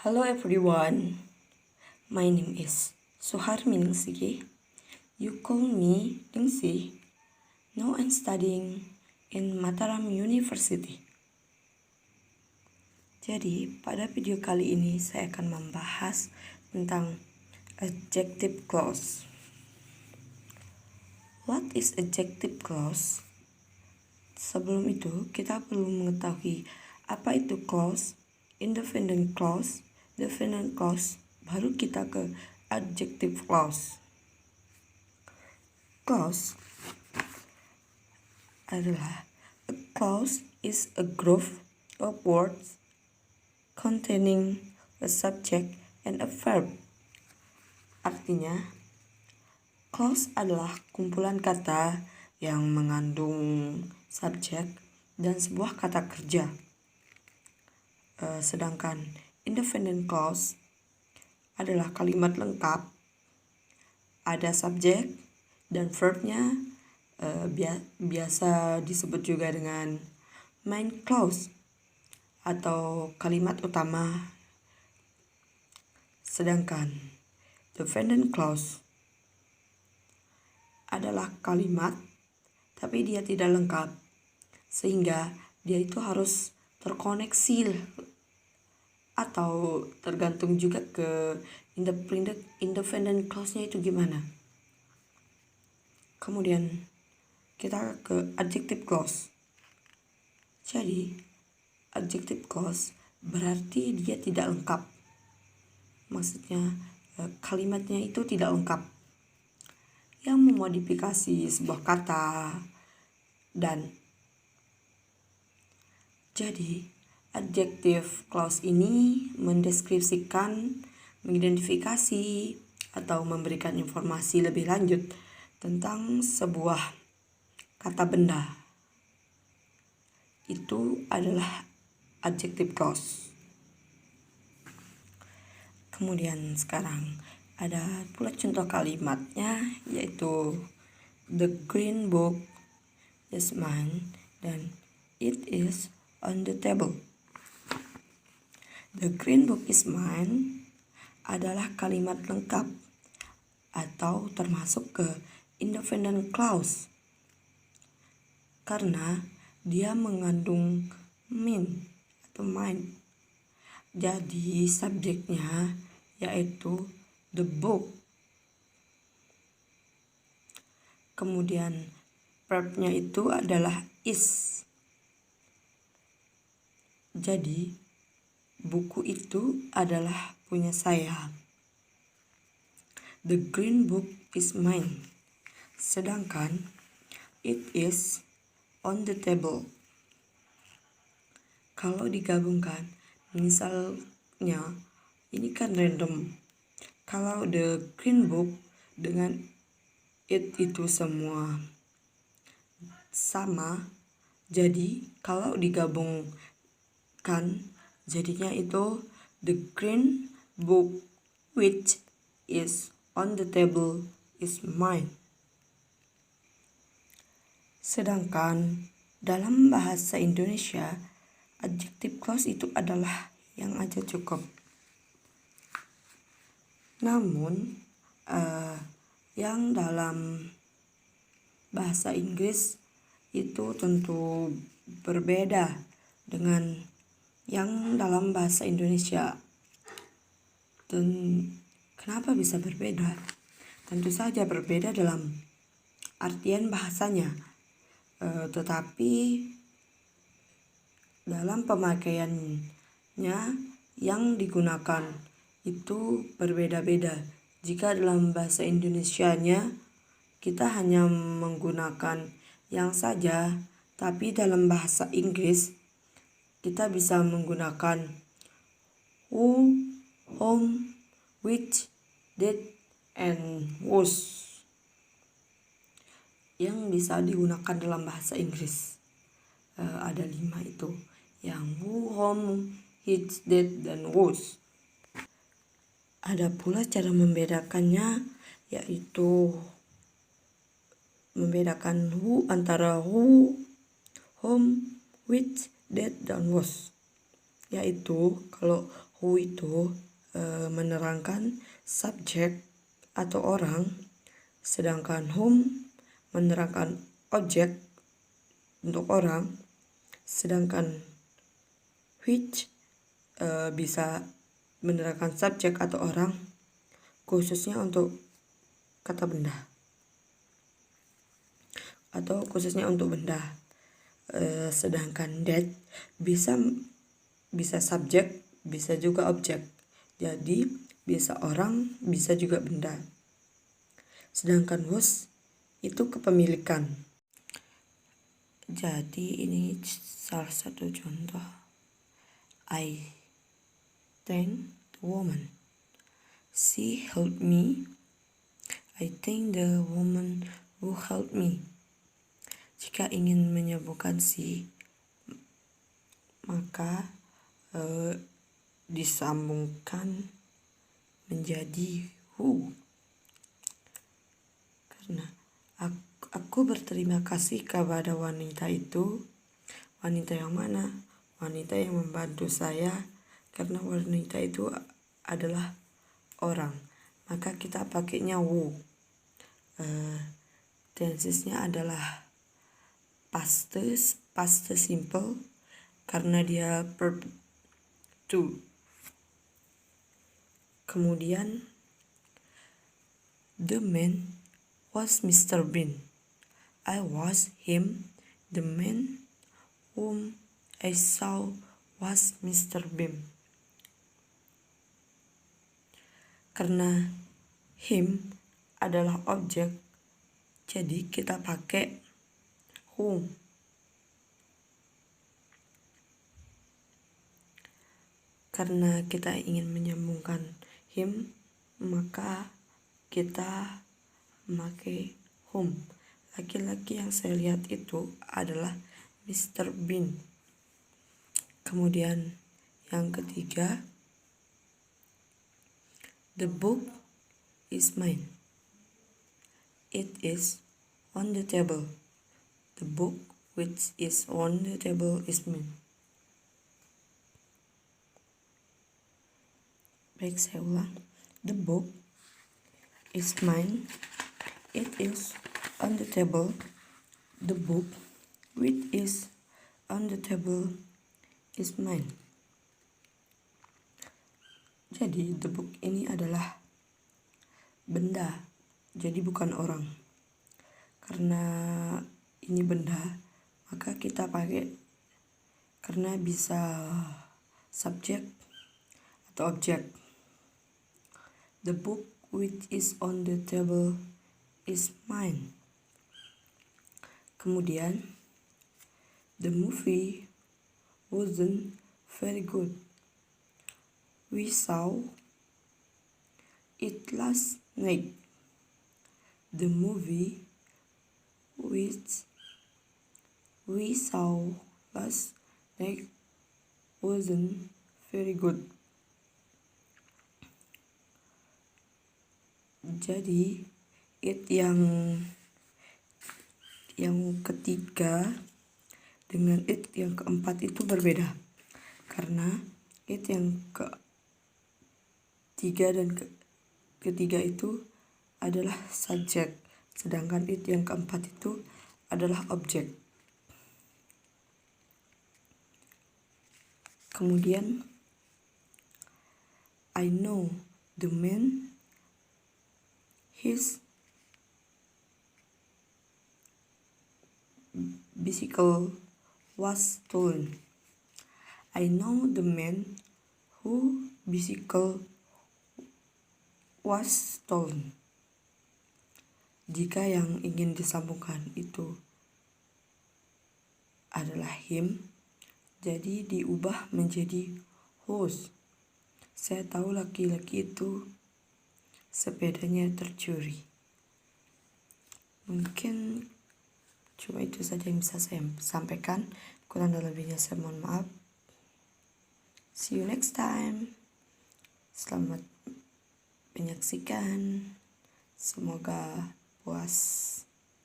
Hello everyone, my name is Suharmi Ningsih. You call me Ningsih. Now I'm studying in Mataram University. Jadi pada video kali ini saya akan membahas tentang adjective clause. What is adjective clause? Sebelum itu kita perlu mengetahui apa itu clause, independent clause, dependent clause, baru kita ke adjective clause. Clause adalah a clause is a group of words containing a subject and a verb. Artinya, clause adalah kumpulan kata yang mengandung subjek dan sebuah kata kerja. Sedangkan independent clause adalah kalimat lengkap, ada subjek dan verbnya, biasa disebut juga dengan main clause atau kalimat utama. Sedangkan dependent clause adalah kalimat tapi dia tidak lengkap, sehingga dia itu harus terkoneksi atau tergantung juga ke independent clause-nya itu gimana. Kemudian kita ke adjective clause. Jadi adjective clause berarti dia tidak lengkap. Maksudnya kalimatnya itu tidak lengkap, yang memodifikasi sebuah kata dan jadi adjective clause ini mendeskripsikan, mengidentifikasi, atau memberikan informasi lebih lanjut tentang sebuah kata benda. Itu adalah adjective clause. Kemudian sekarang ada pula contoh kalimatnya, yaitu the green book is mine dan it is on the table. The green book is mine adalah kalimat lengkap atau termasuk ke independent clause karena dia mengandung mine atau mine. Jadi subjeknya yaitu the book. Kemudian verbnya itu adalah is. Jadi buku itu adalah punya saya. The green book is mine. Sedangkan it is on the table. Kalau digabungkan, misalnya ini kan random. Kalau the green book dengan it itu semua sama, jadi kalau digabungkan jadinya itu the green book which is on the table is mine. Sedangkan dalam bahasa Indonesia, adjective clause itu adalah yang aja cukup. Namun yang dalam bahasa Inggris itu tentu berbeda dengan yang dalam bahasa Indonesia. Dan kenapa bisa berbeda? Tentu saja berbeda dalam artian bahasanya, tetapi dalam pemakaiannya yang digunakan itu berbeda-beda. Jika dalam bahasa Indonesianya kita hanya menggunakan yang saja, tapi dalam bahasa Inggris kita bisa menggunakan who, whom, which, that, and whose yang bisa digunakan dalam bahasa Inggris. Ada 5 itu, yang who, whom, which, that, dan whose. Ada pula cara membedakannya, yaitu membedakan who antara who, whom, which, that, dan whose. Yaitu kalau who itu menerangkan subjek atau orang, sedangkan whom menerangkan objek untuk orang, sedangkan which bisa menerangkan subjek atau orang, khususnya untuk kata benda atau khususnya untuk benda. Sedangkan that bisa subjek, bisa juga objek. Jadi bisa orang, bisa juga benda. Sedangkan whose itu kepemilikan. Jadi ini salah satu contoh. I thank the woman. She helped me. I thank the woman who helped me. Jika ingin menyebutkan si, maka disambungkan menjadi who. Karena aku berterima kasih kepada wanita itu. Wanita yang mana? Wanita yang membantu saya, karena wanita itu adalah orang. Maka kita pakainya who. Tensesnya adalah past simple karena dia verb to. Kemudian the man was Mr. Bean. I was him. The man whom I saw was Mr. Bean. Karena him adalah objek, jadi kita pakai whom. Karena kita ingin menyambungkan him, maka kita memakai whom. Laki-laki yang saya lihat itu adalah Mr. Bean. Kemudian yang ketiga, the book is mine. It is on the table. The book which is on the table is mine. Baik, saya ulang. The book is mine. It is on the table. The book which is on the table is mine. Jadi the book ini adalah benda, jadi bukan orang. Karena ini benda, maka kita pakai karena bisa subjek atau objek. The book which is on the table is mine. Kemudian the movie wasn't very good. We saw it last night. The movie which we saw last night wasn't very good. Jadi it yang ketiga dengan it yang keempat itu berbeda, karena it yang ketiga dan ketiga itu adalah subjek, sedangkan it yang keempat itu adalah objek. Kemudian I know the man, his bicycle was stolen. I know the man whose bicycle was stolen. Jika yang ingin disambungkan itu adalah him, jadi diubah menjadi whose. Saya tahu laki-laki itu sepedanya tercuri. Mungkin cuma itu saja yang bisa saya sampaikan. Kurang dan lebihnya saya mohon maaf. See you next time. Selamat menyaksikan. Semoga puas.